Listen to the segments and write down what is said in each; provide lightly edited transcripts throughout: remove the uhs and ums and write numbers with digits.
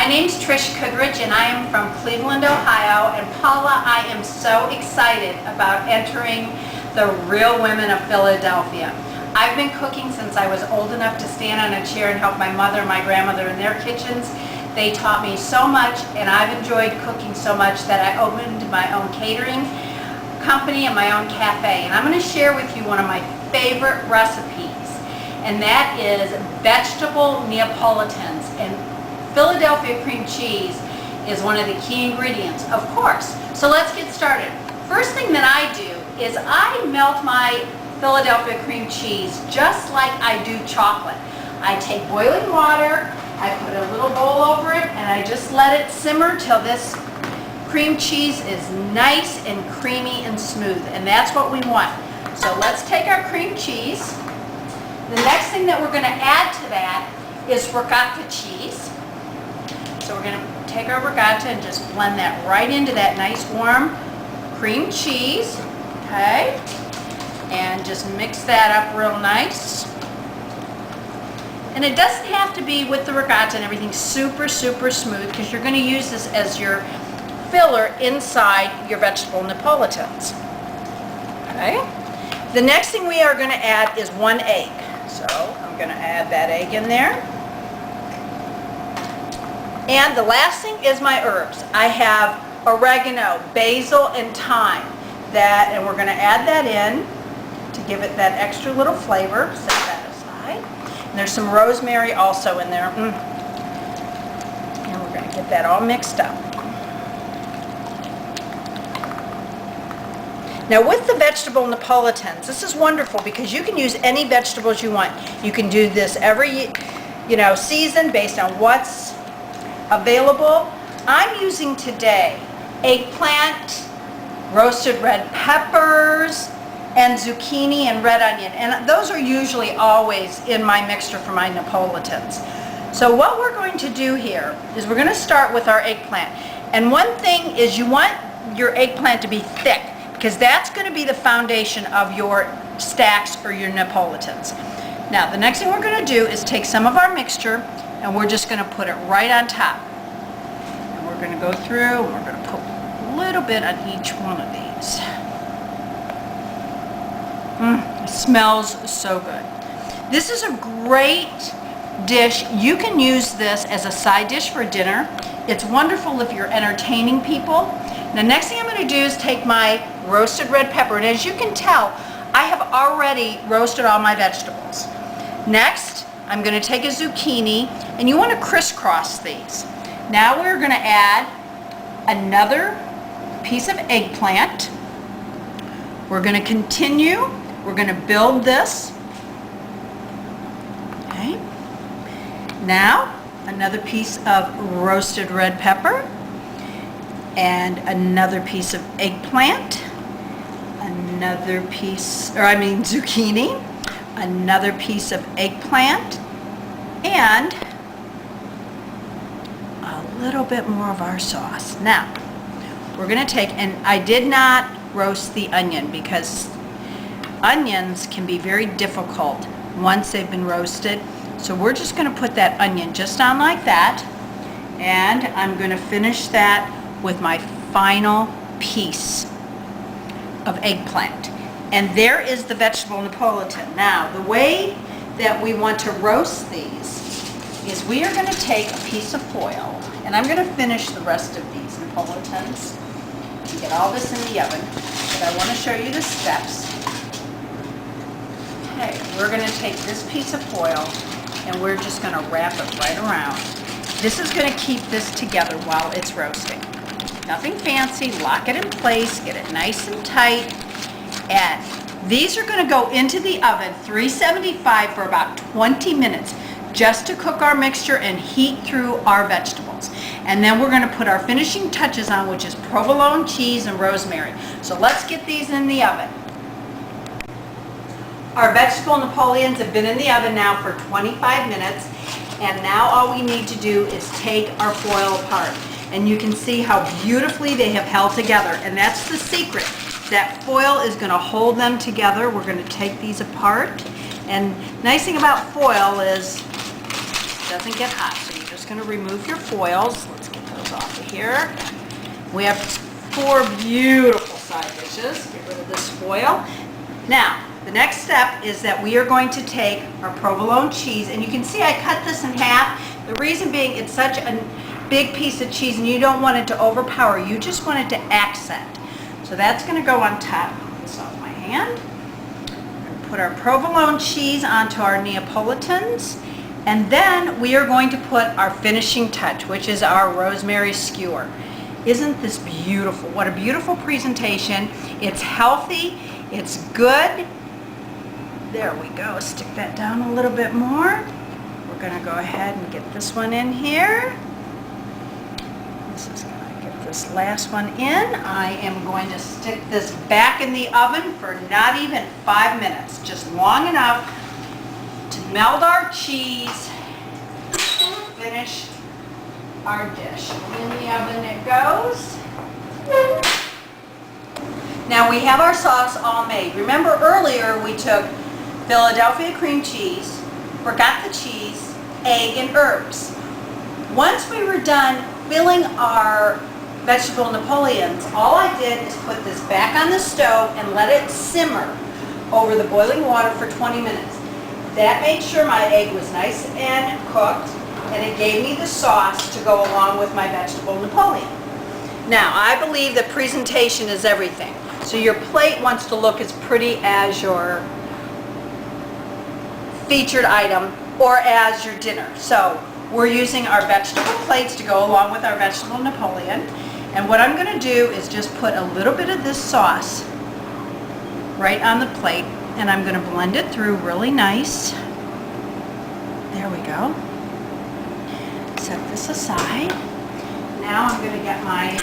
My name's Trish Kudridge and I am from Cleveland, Ohio. And Paula, I am so excited about entering the Real Women of Philadelphia. I've been cooking since I was old enough to stand on a chair and help my mother and my grandmother in their kitchens. They taught me so much and I've enjoyed cooking so much that I opened my own catering company and my own cafe. And I'm going to share with you one of my favorite recipes, and that is vegetable neapolitans. And Philadelphia cream cheese is one of the key ingredients, of course. So let's get started. First thing that I do is I melt my Philadelphia cream cheese just like I do chocolate. I take boiling water, I put a little bowl over it, and I just let it simmer till this cream cheese is nice and creamy and smooth, and that's what we want. So let's take our cream cheese. The next thing that we're going to add to that is ricotta cheese. So we're going to take our ricotta and just blend that right into that nice warm cream cheese, okay? And just mix that up real nice. And it doesn't have to be with the ricotta and everything super smooth, because you're going to use this as your filler inside your vegetable Neapolitans. Okay? The next thing we are going to add is 1 egg. So I'm going to add that egg in there. And the last thing is my herbs. I have oregano, basil, and thyme. And we're going to add that in to give it that extra little flavor. Set that aside. And there's some rosemary also in there. And we're going to get that all mixed up. Now with the vegetable Neapolitans, this is wonderful because you can use any vegetables you want. You can do this every season based on what's available. I'm using today eggplant, roasted red peppers, and zucchini and red onion. And those are usually always in my mixture for my Neapolitans. So what we're going to do here is we're going to start with our eggplant. And one thing is you want your eggplant to be thick, because that's going to be the foundation of your stacks or your Neapolitans. Now the next thing we're going to do is take some of our mixture and we're just going to put it right on top. And we're going to go through and we're going to put a little bit on each one of these. It smells so good. This is a great dish. You can use this as a side dish for dinner. It's wonderful if you're entertaining people. The next thing I'm going to do is take my roasted red pepper, and as you can tell, I have already roasted all my vegetables. Next, I'm going to take a zucchini, and you want to crisscross these. Now we're going to add another piece of eggplant. We're going to continue. We're going to build this. Okay. Now, another piece of roasted red pepper, and another piece of eggplant, another piece, zucchini, another piece of eggplant, and a little bit more of our sauce. Now, we're going to take, and I did not roast the onion because onions can be very difficult once they've been roasted. So we're just going to put that onion just on like that, and I'm going to finish that with my final piece of eggplant. And there is the vegetable Neapolitan. Now, the way that we want to roast these is we are going to take a piece of foil, and I'm going to finish the rest of these Neapolitans and get all this in the oven, but I want to show you the steps. Okay, we're going to take this piece of foil and we're just going to wrap it right around. This is going to keep this together while it's roasting. Nothing fancy. Lock it in place, get it nice and tight, and these are going to go into the oven 375 for about 20 minutes just to cook our mixture and heat through our vegetables. And then we're going to put our finishing touches on, which is provolone cheese and rosemary. So let's get these in the oven. Our vegetable Napoleons have been in the oven now for 25 minutes, and now all we need to do is take our foil apart. And you can see how beautifully they have held together, and that's the secret. That foil is going to hold them together. We're going to take these apart, and nice thing about foil is it doesn't get hot, so you just going to remove your foils. Let's get those off of here. We have 4 beautiful side dishes. Get rid of this foil. Now, the next step is that we are going to take our provolone cheese, and you can see I cut this in half. The reason being it's such a big piece of cheese and you don't want it to overpower. You just want it to accent. So that's going to go on top. Put this off my hand. Put our provolone cheese onto our Neapolitans, and then we are going to put our finishing touch, which is our rosemary skewer. Isn't this beautiful? What a beautiful presentation. It's healthy, it's good. There we go. Stick that down a little bit more. We're going to go ahead and get this one in here. This is going to get this last one in. I am going to stick this back in the oven for not even 5 minutes, just long enough to melt our cheese and finish our dish. In the oven it goes. Now we have our sauce all made. Remember earlier we took Philadelphia cream cheese, forgot the cheese, egg, and herbs. Once we were done filling our vegetable Napoleons, all I did is put this back on the stove and let it simmer over the boiling water for 20 minutes. That made sure my egg was nice and cooked, and it gave me the sauce to go along with my vegetable Napoleon. Now, I believe that presentation is everything. So your plate wants to look as pretty as your featured item or as your dinner. So we're using our vegetable plates to go along with our vegetable Napoleon. And what I'm going to do is just put a little bit of this sauce right on the plate, and I'm going to blend it through really nice. There we go. Set this aside. Now I'm going to get my,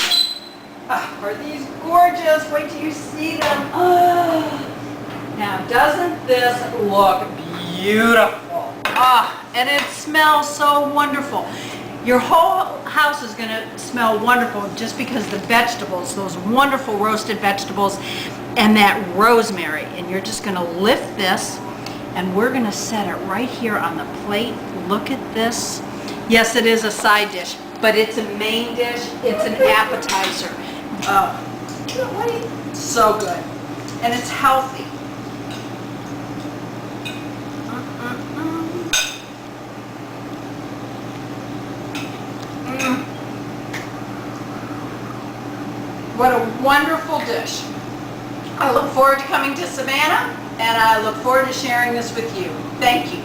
are these gorgeous? Wait till you see them. Now, doesn't this look beautiful? And it smells so wonderful. Your whole house is going to smell wonderful just because the vegetables, those wonderful roasted vegetables, and that rosemary. And you're just going to lift this, and we're going to set it right here on the plate. Look at this. Yes, it is a side dish, but it's a main dish. It's an appetizer. Can't wait. So good. And it's healthy. What a wonderful dish. I look forward to coming to Savannah, and I look forward to sharing this with you. Thank you.